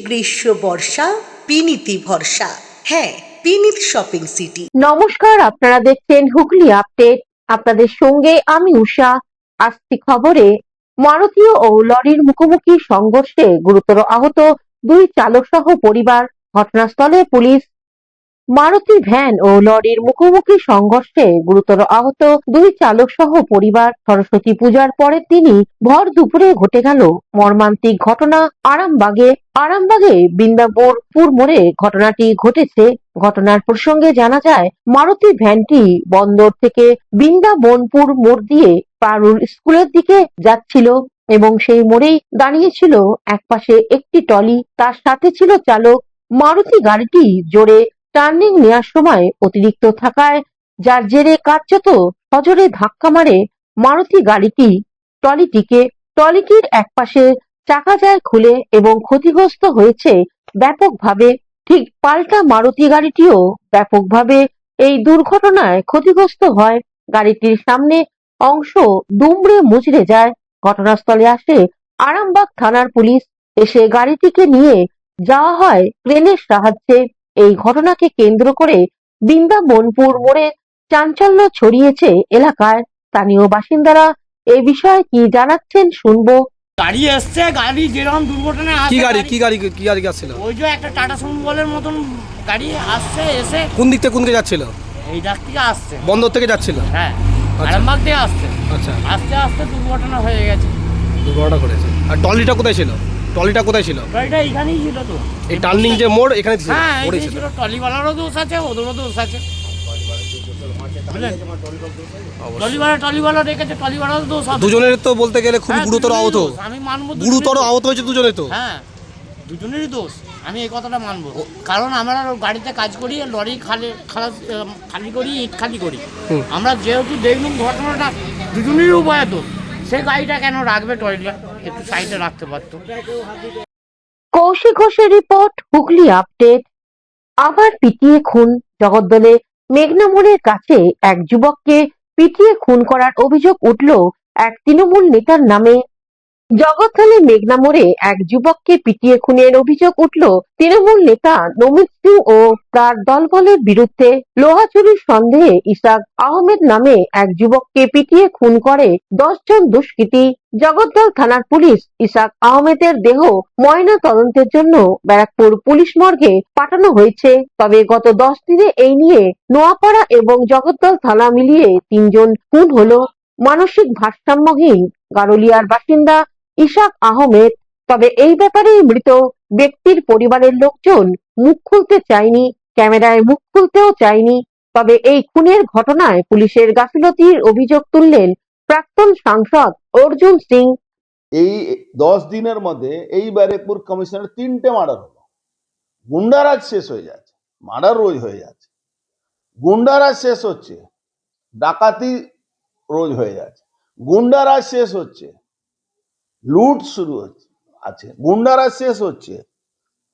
গ্রীষ্ম বর্ষা বিনীতি ভরসা। হ্যাঁ, বিনীত শপিং সিটি। নমস্কার, আপনারা দেখছেন হুগলি আপডেট। আপনাদের সঙ্গে আমি উষা। আসছি খবরে, মারুতি ও লরির মুখোমুখি সংঘর্ষে গুরুতর আহত দুই চালক সহ পরিবার, ঘটনাস্থলে পুলিশ। মারুতি ভ্যান ও লরির মুখোমুখি সংঘর্ষে গুরুতর আহত দুই চালক সহ পরিবার। সরস্বতী পূজার পরের দিনই ভর দুপুরে ঘটে গেল মর্মান্তিক ঘটনা আরামবাগে বৃন্দাবনপুর মোড়ে ঘটনাটি ঘটেছে। ঘটনার প্রসঙ্গে জানা যায়, মারুতি ভ্যানটি বন্দর থেকে বৃন্দাবনপুর মোড় দিয়ে পারুল স্কুলের দিকে যাচ্ছিল এবং সেই মোড়েই দাঁড়িয়েছিল একপাশে একটি ট্রলি, তার সাথে ছিল চালক। মারুতি গাড়িটি জোরে টার্নিং নেওয়ার সময় অতিরিক্ত থাকায় যার জেরে কার্যত সজোরে ধাক্কা মারে মারুতি গাড়িটি ট্রলিটিকে। ট্রলিটির একপাশে চাকা যায় খুলে এবং ক্ষতিগ্রস্ত হয়েছে ব্যাপকভাবে। ঠিক পাল্টা মারুতি গাড়িটিও ব্যাপকভাবে এই দুর্ঘটনায় ক্ষতিগ্রস্ত হয়। গাড়িটির সামনে অংশ দুমড়ে মুচড়ে যায়। ঘটনাস্থলে আসে আরামবাগ থানার পুলিশ। এসে গাড়িটিকে নিয়ে যাওয়া হয় ক্রেনের সাহায্যে। এই ঘটনাকে কেন্দ্র করে বৃন্দাবনপুর মোড়ে চাঞ্চল্য ছড়িয়েছে এলাকায়। স্থানীয় বাসিন্দারা এই বিষয়ে কি জানাচ্ছেন শুনবো। গাড়ি এসছে, গাড়ি যেরকম দুর্ঘটনা কি গাড়ি আসছিল? ওই যে একটা টাটা সুমোলের মতন গাড়ি আসছে, এসে কোন দিক থেকে যাচ্ছিল? এই ডাক থেকে আসছে, বন্দর থেকে যাচ্ছিল। হ্যাঁ, আচ্ছা। আরামবাগ থেকে আসছে। আচ্ছা, আস্তে আস্তে দুর্ঘটনা হয়ে গেছে। দুর্ঘটনা ঘটেছে। আর ট্রলিটা কোথায় ছিল? গাড়িটা এইখানেই ছিল তো, এই টার্নিং যে মোড় এখানে ছিল, হ্যাঁ মোড়ে এইখানেই ছিল। ছিল। ট্রলিওয়ালারও দোষ আছে, ওদেরও দোষ আছে। বুঝলেন? ট্রলিওয়ালা রেখেছে, ট্রলিওয়ালারও দোষ আছে। দুজনের তো বলতে গেলে খুব হ্যাঁ, গুরুতর দুজনেরই আহত। দোষ। আমি মানবো গুরুতর আহত হয়েছে দুজনে তো। হ্যাঁ, দুজনেরই দোষ, আমি এই কথাটা মানবো। কারণ আমরা গাড়িতে কাজ করি, লরি খালি করি, ইট খালি করি। আমরা যেহেতু দেখলাম ঘটনাটা, দুজনেরই উপায় দোষ। সে গাড়িটা কেন রাখবে? টয়লেট একটু সাইডে রাখতে পারতো। কৌশিক ঘোষের রিপোর্ট, হুগলি আপডেট। আবার পিটিয়ে খুন। জগদ্দলে মেঘনা মোড়ের কাছে এক যুবককে পিটিয়ে খুন করার অভিযোগ উঠল এক তৃণমূল নেতার নামে। জগদ্দলে মেঘনা মোড়ে এক যুবককে পিটিয়ে খুনের অভিযোগ উঠল তৃণমূল নেতা নমিত সিং ও তার দলবলের বিরুদ্ধে। লোহা চুরির সন্দেহে ইসাক আহমেদ নামে এক যুবককে পিটিয়ে খুন করে 10 জন দুষ্কৃতী। জগদ্দল থানার পুলিশ ইসাক আহমেদের দেহ ময়না তদন্তের জন্য ব্যারাকপুর পুলিশ মর্গে পাঠানো হয়েছে। তবে গত 10 দিনে এই নিয়ে নোয়াপাড়া এবং জগদ্দল থানা মিলিয়ে 3 জন খুন হলো। মানসিক ভারসাম্যহীন গারুলিয়ার বাসিন্দা ইসাক আহমেদ। তবে এই ব্যাপারে মৃত ব্যক্তির পরিবারের লোকজন মুখ খুলতে চায়নি, ক্যামেরায় মুখ খুলতেও চায়নি। তবে এই খুনের ঘটনায় পুলিশের গাফিলতির অভিযোগ তুললেন প্রাক্তন সাংসদ অর্জুন সিং। এই 10 দিনের মধ্যে এই ব্যারাকপুর কমিশনের 3টে মার্ডার হলো। গুন্ডারাজ শেষ হয়ে যাচ্ছে, মার্ডার রোজ হয়ে যাচ্ছে। গুন্ডারাজ শেষ হচ্ছে, ডাকাতি রোজ হয়ে যাচ্ছে। গুন্ডারাজ শেষ হচ্ছে, লুট শুরু হচ্ছে আছে। গুন্ডারাজ শেষ হচ্ছে,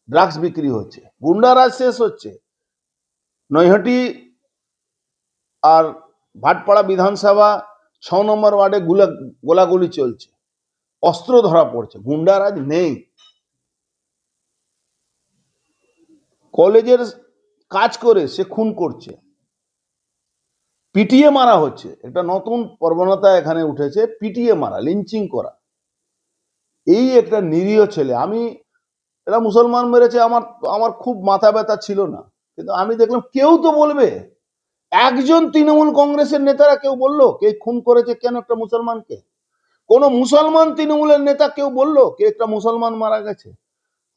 ড্রাগস বিক্রি হচ্ছে। গুন্ডারাজ শেষ হচ্ছে, নৈহাটি আর ভাটপাড়া বিধানসভা 6 নম্বর ওয়ার্ডে গোলাগুলি চলছে, অস্ত্র ধরা পড়ছে। গুন্ডারাজ নেই। কলেজের কাজ করে সে খুন করছে, পিটিয়ে মারা হচ্ছে। একটা নতুন প্রবণতা এখানে উঠেছে, পিটিয়ে মারা, লিঞ্চিং করা। এই একটা নিরীহ ছেলে। আমি এটা মুসলমান মেরেছে, আমার খুব মাথা ব্যথা ছিল না, কিন্তু আমি দেখলাম কেউ তো বলবে। একজন তৃণমূল কংগ্রেসের নেতারা কেউ বললো কে খুন করেছে কেন একটা মুসলমানকে? কোন মুসলমান তৃণমূলের নেতা কেউ বললো কে একটা মুসলমান মারা গেছে?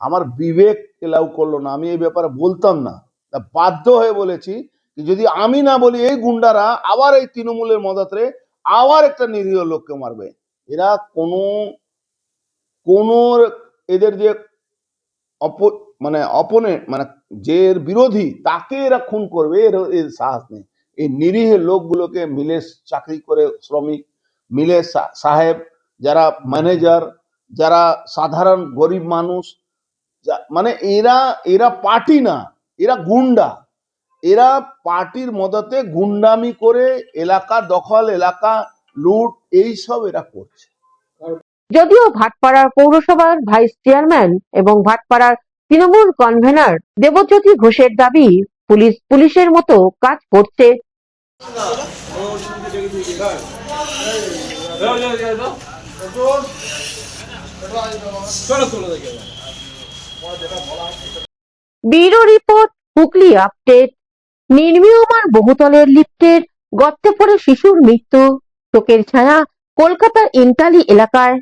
আমার বিবেক এলাও করলো না, আমি এই ব্যাপারে বলতাম না। তা বাধ্য হয়ে বলেছি, যদি আমি না বলি এই গুন্ডারা আবার এই তৃণমূলের মদতে আবার একটা নিরীহ লোককে মারবে। এরা কোন এদের যে অপোনেন্ট, মানে যে বিরোধী, তাকে এরা খুন করবে, এর সাহস নেই। এই নিরীহ লোকগুলোকে মিলে চাকরি করে শ্রমিক, মিলে সাহেব, যারা ম্যানেজার, যারা সাধারণ গরিব মানুষ, মানে এরা পার্টি না, এরা গুন্ডা। এরা পার্টির মদতে গুন্ডামি করে এলাকা দখল, এলাকা লুট, এই সব এরা করছে। যদিও ভাটপাড়ার পৌরসভার ভাইস চেয়ারম্যান এবং ভাটপাড়ার তৃণমূল কনভেনর দেবজ্যোতি ঘোষের দাবি, পুলিশের মতো কাজ করছে। Bureau report, Hooghly update. নির্মীয়মান বহুতলের লিফটের গর্তে পড়ে শিশুর মৃত্যু, শোকের ছায়া কলকাতার ইন্টালি এলাকায়।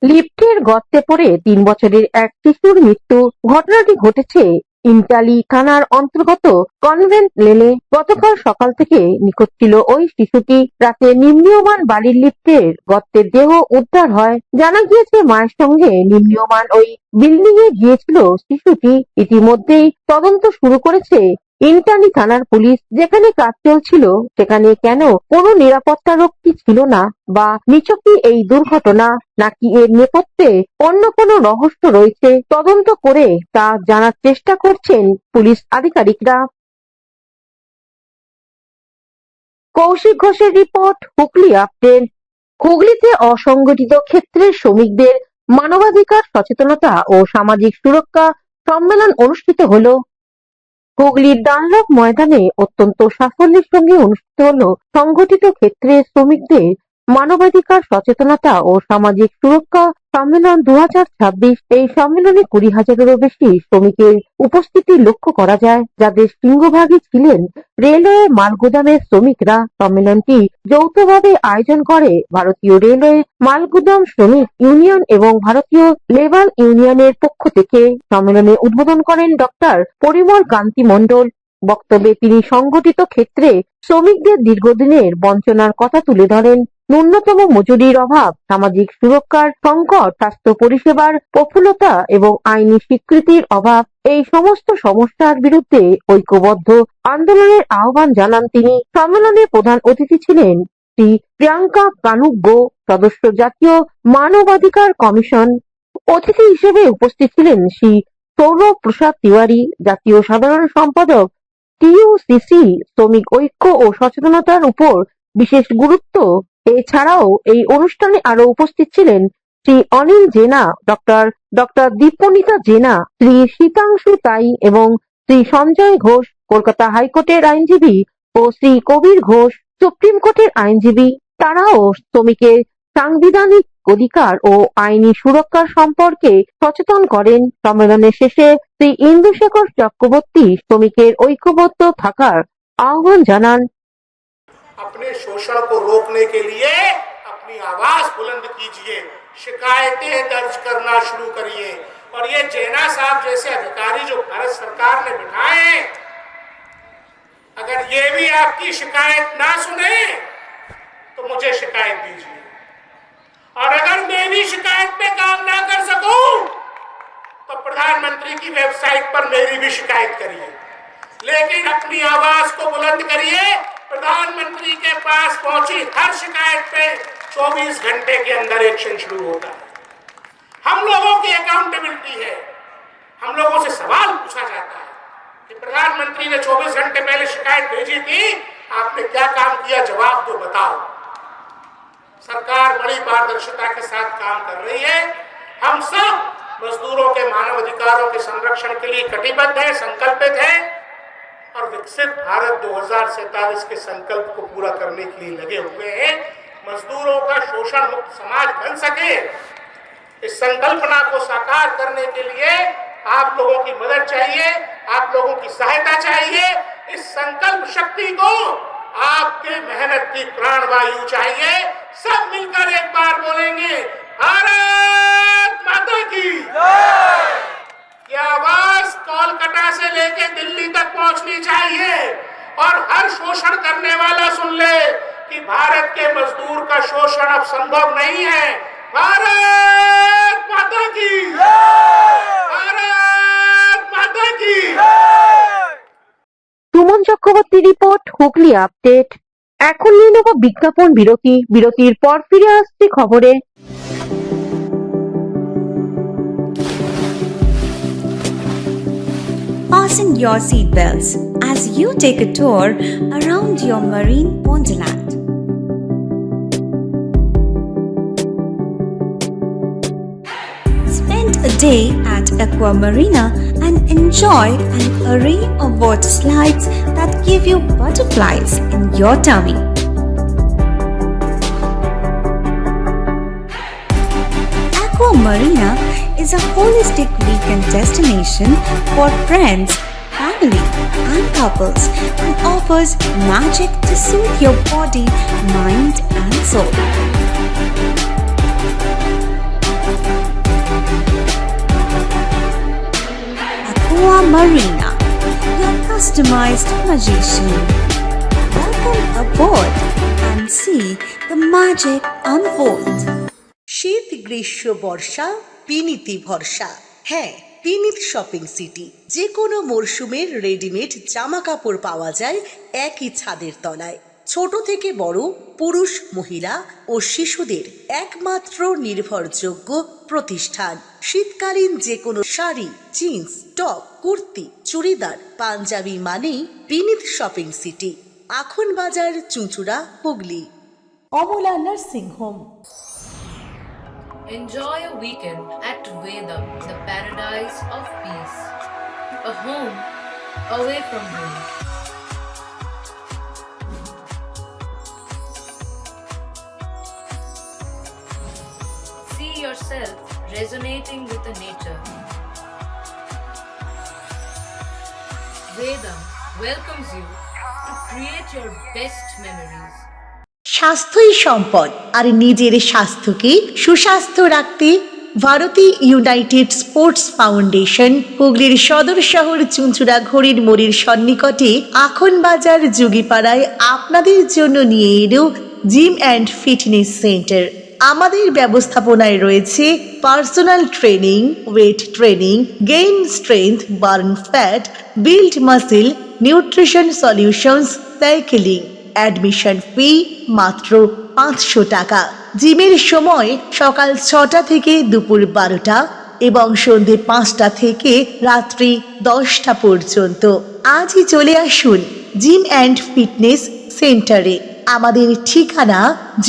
লিফটের গর্তে পড়ে 3 বছরের এক শিশুর মৃত্যু। ঘটনাটি ঘটেছে ইন্টালি থানার অন্তর্গত কনভেন্ট লেনে। গতকাল সকাল থেকে নিখোঁজ ছিল ওই শিশুটি। রাতে নিম্নীয়মান বাড়ির লিফটের গর্তের দেহ উদ্ধার হয়। জানা গিয়েছে, মায়ের সঙ্গে নিম্নীয়মান ওই বিল্ডিং এ গিয়েছিল শিশুটি। ইতিমধ্যেই তদন্ত শুরু করেছে ইন্টালি থানার পুলিশ। যেখানে কাজ চলছিল সেখানে কেন কোনো নিরাপত্তা রক্ষী ছিল না, বা নিছকই এই দুর্ঘটনা, নাকি এর নেপথ্যে অন্য কোনো রহস্য রয়েছে, তদন্ত করে তা জানার চেষ্টা করছেন পুলিশ আধিকারিকরা। কৌশিক ঘোষের রিপোর্ট, হুগলি আপডেট। হুগলিতে অসংগঠিত ক্ষেত্রের শ্রমিকদের মানবাধিকার সচেতনতা ও সামাজিক সুরক্ষা সম্মেলন অনুষ্ঠিত হলো। হুগলির ডানলপ ময়দানে অত্যন্ত সাফল্যের সঙ্গে অনুষ্ঠিত হলো সংগঠিত ক্ষেত্রে শ্রমিকদের মানবাধিকার সচেতনতা ও সামাজিক সুরক্ষা সম্মেলন 2026। এই সম্মেলনে 20,000-এরও বেশি শ্রমিকের উপস্থিতি লক্ষ্য করা যায়, যাদের সিংহভাগই ছিলেন রেলওয়ে মালগুদামের শ্রমিকরা। সম্মেলনটি যৌথভাবে আয়োজন করে ভারতীয় রেলওয়ে মালগুদাম শ্রমিক ইউনিয়ন এবং ভারতীয় লেবার ইউনিয়নের পক্ষ থেকে। সম্মেলনে উদ্বোধন করেন ডক্টর পরিমল কান্তি মণ্ডল। বক্তব্যে তিনি সংগঠিত ক্ষেত্রে শ্রমিকদের দীর্ঘদিনের বঞ্চনার কথা তুলে ধরেন। ন্যূনতম মজুরির অভাব, সামাজিক সুরক্ষার সংকট, স্বাস্থ্য পরিষেবার প্রফুল্লতা এবং আইনি স্বীকৃতির অভাব, এই সমস্ত সমস্যার বিরুদ্ধে ঐক্যবদ্ধ আন্দোলনের আহ্বান জানান তিনি। সম্মেলনে প্রধান অতিথি ছিলেন শ্রী প্রিয়াঙ্কা কানুক গো, সদস্য জাতীয় মানবাধিকার কমিশন। অতিথি হিসেবে উপস্থিত ছিলেন শ্রী সৌরভ প্রসাদ তিওয়ারি, জাতীয় সাধারণ সম্পাদক টিইউসিসি। শ্রমিক ঐক্য ও সচেতনতার উপর বিশেষ গুরুত্ব। এছাড়াও এই অনুষ্ঠানে আরো উপস্থিত ছিলেন শ্রী অনিল জেনা, ডক্টর দীপনিতা জেনা, শ্রী শীতাংশু তাই এবং শ্রী সঞ্জয় ঘোষ, কলকাতা হাইকোর্টের আইনজীবী, ও শ্রী কবির ঘোষ, সুপ্রিম কোর্টের আইনজীবী। তারাও শ্রমিকের সাংবিধানিক অধিকার ও আইনি সুরক্ষা সম্পর্কে সচেতন করেন। সম্মেলনের শেষে শ্রী ইন্দুশেখর চক্রবর্তী শ্রমিকের ঐক্যবদ্ধ থাকার আহ্বান জানান। अपने शोषण को रोकने के लिए अपनी आवाज बुलंद कीजिए, शिकायतें दर्ज करना शुरू करिए। और ये जैना साहब जैसे अधिकारी जो भारत सरकार ने बिठाए हैं, अगर ये भी आपकी शिकायत ना सुने तो मुझे शिकायत दीजिए, और अगर मैं भी शिकायत पे काम ना कर सकूं तो प्रधानमंत्री की वेबसाइट पर मेरी भी शिकायत करिए, लेकिन अपनी आवाज को बुलंद करिए। प्रधानमंत्री के पास पहुंची हर शिकायत पे 24 घंटे के अंदर एक्शन शुरू होता है। हम लोगों की अकाउंटेबिलिटी है, हम लोगों से सवाल पूछा जाता है कि प्रधानमंत्री ने 24 घंटे पहले शिकायत भेजी थी, आपने क्या काम किया, जवाब दो, बताओ। सरकार बड़ी पारदर्शिता के साथ काम कर रही है। हम सब मजदूरों के मानव अधिकारों के संरक्षण के लिए कटिबद्ध है, संकल्पित है, और विकसित भारत 2047 के संकल्प को पूरा करने के लिए लगे हुए हैं। मजदूरों का शोषण मुक्त समाज बन सके, इस संकल्पना को साकार करने के लिए आप लोगों की मदद चाहिए, आप लोगों की सहायता चाहिए। इस संकल्प शक्ति को आपके मेहनत की प्राणवायु चाहिए। सब मिलकर एक बार बोलेंगे, भारत माता की जय। ये आवाज कोलकाता से लेके दिल्ली तक पहुंचनी चाहिए, और हर शोषण करने वाला सुन ले कि भारत के मजदूर का शोषण अब संभव नहीं है। भारत माता की जय, भारत माता की जय। Suman Chakraborty report, Hooghly update. এখন নিয়ে নেব বিজ্ঞাপন বিরতি। বিরতির পর ফিরে আসছি খবরে। Fasten your seatbelts as you take a tour around your marine wonderland. Spend a day at Aqua Marina and enjoy an array of water slides that give you butterflies in your tummy. Aqua Marina is a holistic weekend destination for friends, family, and couples and offers magic to soothe your body, mind, and soul. Aqua Marina, your customized magician. Welcome aboard and see the magic unfold. শীত গ্রীষ্ম বর্ষা পিনিতি ভরসা। হ্যাঁ, পিনিত shopping city. যে কোনো মরশুমের readymade জামা কাপড় পাওয়া যায় একই ছাদের তলায়। ছোট থেকে বড়, পুরুষ, মহিলা ও শিশুদের একমাত্র নির্ভরযোগ্য প্রতিষ্ঠান। শীতকালীন যে কোনো শাড়ি, জিন্স, টপ, কুর্তি, চুড়িদার, পাঞ্জাবি মানেই পিনিত শপিং সিটি। আখন বাজার, চুঁচুড়া, Hooghly. Amala nursing home. Enjoy a weekend at Vedam, the paradise of peace. A home away from home. See yourself resonating with the nature. Vedam welcomes you to create your best memories. স্বাস্থ্যই সম্পদ, আর নিজের স্বাস্থ্যকে সুস্বাস্থ্য রাখতে Bharati United sports foundation হুগলির সদর শহর চুঁচুড়া ঘড়ির মোড়ের সন্নিকটে আখন বাজার যোগীপাড়ায় আপনাদের জন্য নিয়ে এলো জিম অ্যান্ড ফিটনেস সেন্টার। আমাদের ব্যবস্থাপনায় রয়েছে personal training, weight training, gain strength, burn fat, build muscle, nutrition solutions, cycling. Admission ফি মাত্র 500 টাকা। জিমের সময় সকাল 6টা থেকে দুপুর 12টা এবং সন্ধে 5টা থেকে রাত্রি 10টা পর্যন্ত। আজই চলে আসুন জিম অ্যান্ড ফিটনেস সেন্টারে। আমাদের ঠিকানা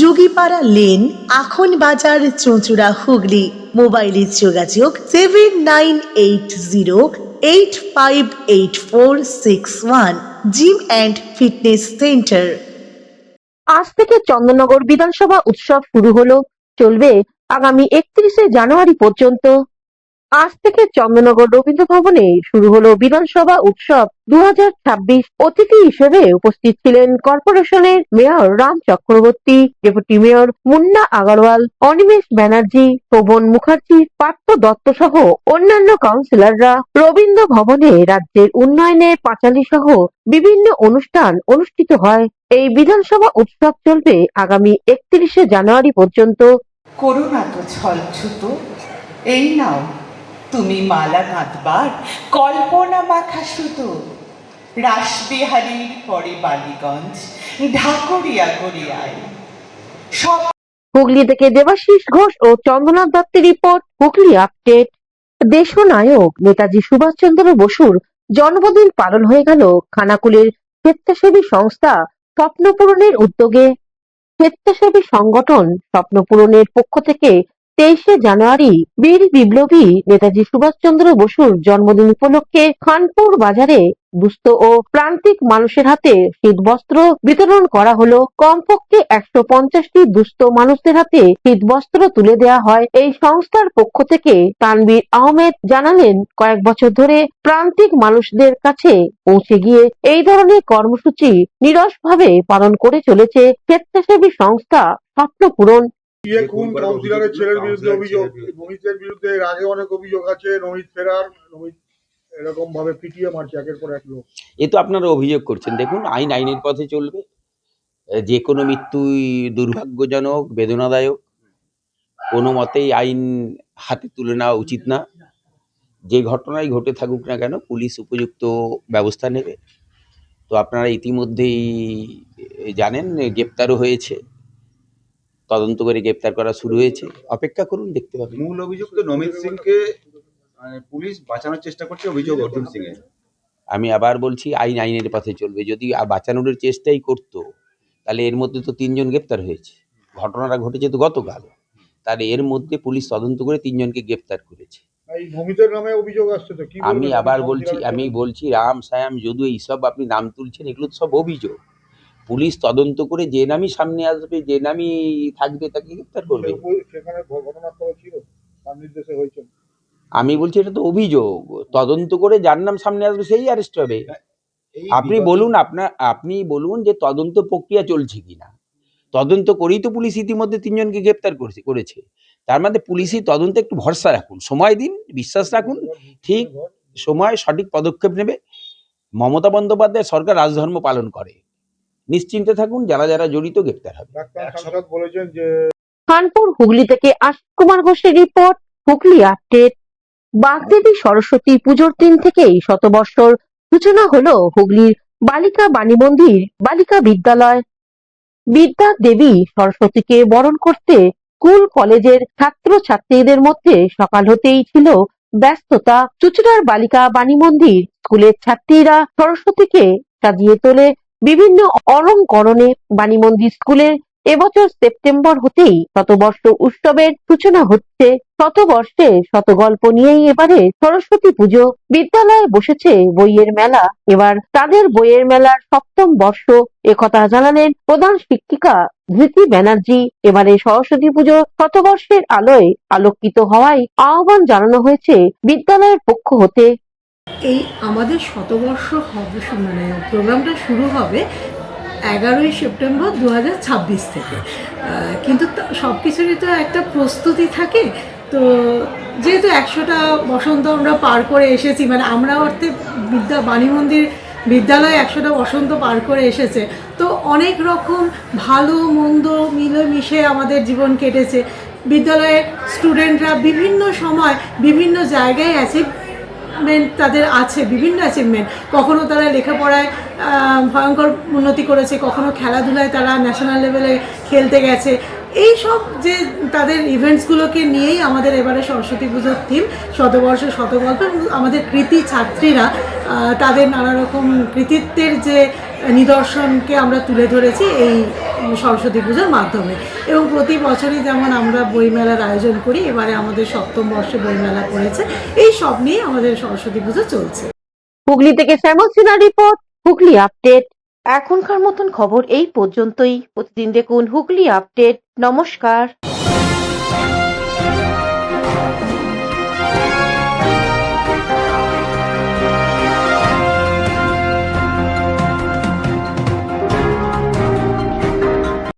যোগীপাড়া লেন, আখন বাজার, চুঁচুড়া, হুগলি। মোবাইলের যোগাযোগ 7980858461। Gym and fitness centre. আজ থেকে চন্দননগর বিধানসভা উৎসব শুরু হলো, চলবে আগামী 31শে জানুয়ারি পর্যন্ত। আজ থেকে চন্দননগর রবীন্দ্র ভবনে শুরু হলো বিধানসভা উৎসব 2026। অতিথি হিসেবে উপস্থিত ছিলেন কর্পোরেশনের mayor Ram Chakraborty, deputy mayor Munna Agarwal, Animesh Banerjee, Shovan Mukherjee, Partha Dutta সহ অন্যান্য কাউন্সিলররা। রবীন্দ্র ভবনে রাজ্যের উন্নয়নে পাঁচালী সহ বিভিন্ন অনুষ্ঠান অনুষ্ঠিত হয়। এই বিধানসভা উৎসব চলবে আগামী 31শে জানুয়ারি পর্যন্ত। করোনা তো ছলছুত, এই নাও তুমি মালা গাঁথবার কল্পনা মাখা সুতো। রাসবিহারীর পরে বালিগঞ্জ, ঢাকুরিয়া গড়িয়ায় সব। হুগলি থেকে দেবাশিস ঘোষ ও চন্দ্রনাথ দত্তের রিপোর্ট, হুগলি আপডেট। দেশনায়ক নেতাজি সুভাষচন্দ্র বসুর জন্মদিন পালন হয়ে গেল খানাকুলের স্বেচ্ছাসেবী সংস্থা স্বপ্ন পূরণের উদ্যোগে। স্বেচ্ছাসেবী সংগঠন স্বপ্ন পূরণের পক্ষ থেকে 23শে জানুয়ারি বীর বিপ্লবী নেতাজি সুভাষচন্দ্র বসুর জন্মদিন উপলক্ষে খানপুর বাজারে দুস্থ ও প্রান্তিক মানুষের হাতে শীতবস্ত্র বিতরণ করা হলো। কমপক্ষে 150টি দুস্থ মানুষদের হাতে শীতবস্ত্র তুলে দেওয়া হয়। এই সংস্থার পক্ষ থেকে তানভীর আহমেদ জানালেন, কয়েক বছর ধরে প্রান্তিক মানুষদের কাছে পৌঁছে গিয়ে এই ধরনের কর্মসূচি নিরসভাবে পালন করে চলেছে স্বেচ্ছাসেবী সংস্থা স্বপ্ন পূরণ। খুন কাউন্সিলরের ছেলের বিরুদ্ধে অভিযোগ, রোহিতের বিরুদ্ধে এর আগে অনেক অভিযোগ আছে। রোহিত ফেরার, রোহিত এরকম ভাবে পিটিয়ে মারছে একের পর এক লোক। এ তো আপনারা অভিযোগ করছেন, দেখুন আইনের পথে চলবে। যে কোনো মৃত্যুই দুর্ভাগ্যজনক, বেদনাদায়ক। কোনো মতেই আইন হাতে তুলে নেওয়া উচিত না। যে ঘটনাই ঘটে থাকুক না কেন, পুলিশ উপযুক্ত ব্যবস্থা নেবে। তো আপনারা ইতিমধ্যেই জানেন, গ্রেপ্তারও হয়েছে, তদন্ত করে গ্রেপ্তার করা শুরু হয়েছে। অপেক্ষা করুন, দেখতে পাবেন। মূল অভিযুক্ত নমিত সিংকে পুলিশ বাঁচানোর চেষ্টা করছে, অভিযোগ অর্জুন সিং এর। আমি আবার বলছি, আইনের পথে চলবে। যদি বাঁচানোর চেষ্টাই করতো, তাহলে এর মধ্যে তো 3 জন গ্রেপ্তার হয়েছে। ঘটনাটা ঘটেছে তো গতকাল, তাহলে এর মধ্যে পুলিশ তদন্ত করে 3 জনকে গ্রেপ্তার করেছে। এই নমিতের নামে অভিযোগ আসছে তো কি আমি বলবেন? আবার সব বলছি জেলার আমি বলছি রাম সায়াম যদু এইসব আপনি নাম তুলছেন, এগুলো তো সব অভিযোগ। পুলিশ তদন্ত করে যে নামই সামনে আসবে, যে নামই থাকবে তাকে গ্রেপ্তার করবে। সেখানে ঘটনাস্থলে ছিল, তার নির্দেশে হয়েছে। আমি বলছি এটা তো অভিযোগ, তদন্ত করে যার নাম সামনে আসবে সেই অ্যারেস্ট হবে। এই আপনি বিগত- বলুন আপনি বলুন যে তদন্ত প্রক্রিয়া চলছে কিনা। তদন্ত করেই তো পুলিশ ইতিমধ্যে 3 জনকে গ্রেপ্তার করেছে। তার মধ্যে পুলিশই তদন্তে একটু ভরসা রাখুন, সময় দিন, বিশ্বাস রাখুন, ঠিক সময় সঠিক পদক্ষেপ নেবে। মমতা বন্দ্যোপাধ্যায় সরকার রাজধর্ম পালন করে, নিশ্চিন্তে থাকুন, যারা যারা জড়িত গ্রেপ্তার হবে। ডাক্তার সাংসদ বলেছেন যে কানপুর হুগলি থেকে আশিস কুমার ঘোষের রিপোর্ট, হুগলি আপডেট। বাগদেবী সরস্বতী পুজোর দিন থেকেই শতবর্ষর সূচনা হলো হুগলির বালিকা বাণী মন্দির বালিকা বিদ্যালয়। বিদ্যা দেবী সরস্বতীকে বরণ করতে স্কুল কলেজের ছাত্র ছাত্রীদের মধ্যে সকাল হতেই ছিল ব্যস্ততা। চুচুড়ার বালিকা বাণী মন্দির স্কুলের ছাত্রীরা সরস্বতীকে সাজিয়ে তোলে বিভিন্ন অলংকরণে। বাণী মন্দির স্কুলের এবছর সেপ্টেম্বর হতেই শতবর্ষ উৎসবের সূচনা হচ্ছে। শতবর্ষে শতগল্প নিয়েই এবারে সরস্বতী পুজো। বিদ্যালয়ে বসেছে বইয়ের মেলা, এবার তাদের বইয়ের মেলার 7ম বর্ষ, একথা জানালেন প্রধান শিক্ষিকা ধৃতি ব্যানার্জি। এবারে সরস্বতী পুজো শতবর্ষের আলোয় আলোকিত হওয়ায় আহ্বান জানানো হয়েছে বিদ্যালয়ের পক্ষ হতে। এই আমাদের শতবর্ষ হবে, মানে প্রোগ্রামটা শুরু হবে 11ই সেপ্টেম্বর 2026 থেকে। কিন্তু সব কিছুরই তো একটা প্রস্তুতি থাকে। তো যেহেতু 100টা বসন্ত আমরা পার করে এসেছি, মানে আমরা অর্থে বাণী মন্দির বিদ্যালয়ে 100টা বসন্ত পার করে এসেছে, তো অনেক রকম ভালো মন্দ মিলেমিশে আমাদের জীবন কেটেছে। বিদ্যালয়ের স্টুডেন্টরা বিভিন্ন সময় বিভিন্ন জায়গায় তাদের আছে বিভিন্ন অ্যাচিভমেন্ট। কখনো তারা লেখাপড়ায় ভয়ঙ্কর উন্নতি করেছে, কখনো খেলাধুলায় তারা ন্যাশনাল লেভেলে খেলতে গেছে। এই সব যে তাদের ইভেন্টসগুলোকে নিয়েই আমাদের এবারে সরস্বতী পুজোর থিম শতবর্ষ শতগল্প। এবং আমাদের কৃতি ছাত্রীরা তাদের নানা রকম কৃতিত্বের যে নিদর্শনকে আমরা তুলে ধরেছি এই সরস্বতী পুজোর মাধ্যমে। এবং প্রতি বছরই যেমন আমরা বইমেলার আয়োজন করি, এবারে আমাদের 7ম বর্ষে বইমেলা পড়েছে। এই সব নিয়ে আমাদের সরস্বতী পুজো চলছে। হুগলি থেকে শ্যামল সিনহার রিপোর্ট, হুগলি আপডেট। এখনকার মতন খবর এই পর্যন্তই। প্রতিদিন দেখুন হুগলি আপডেট। নমস্কার।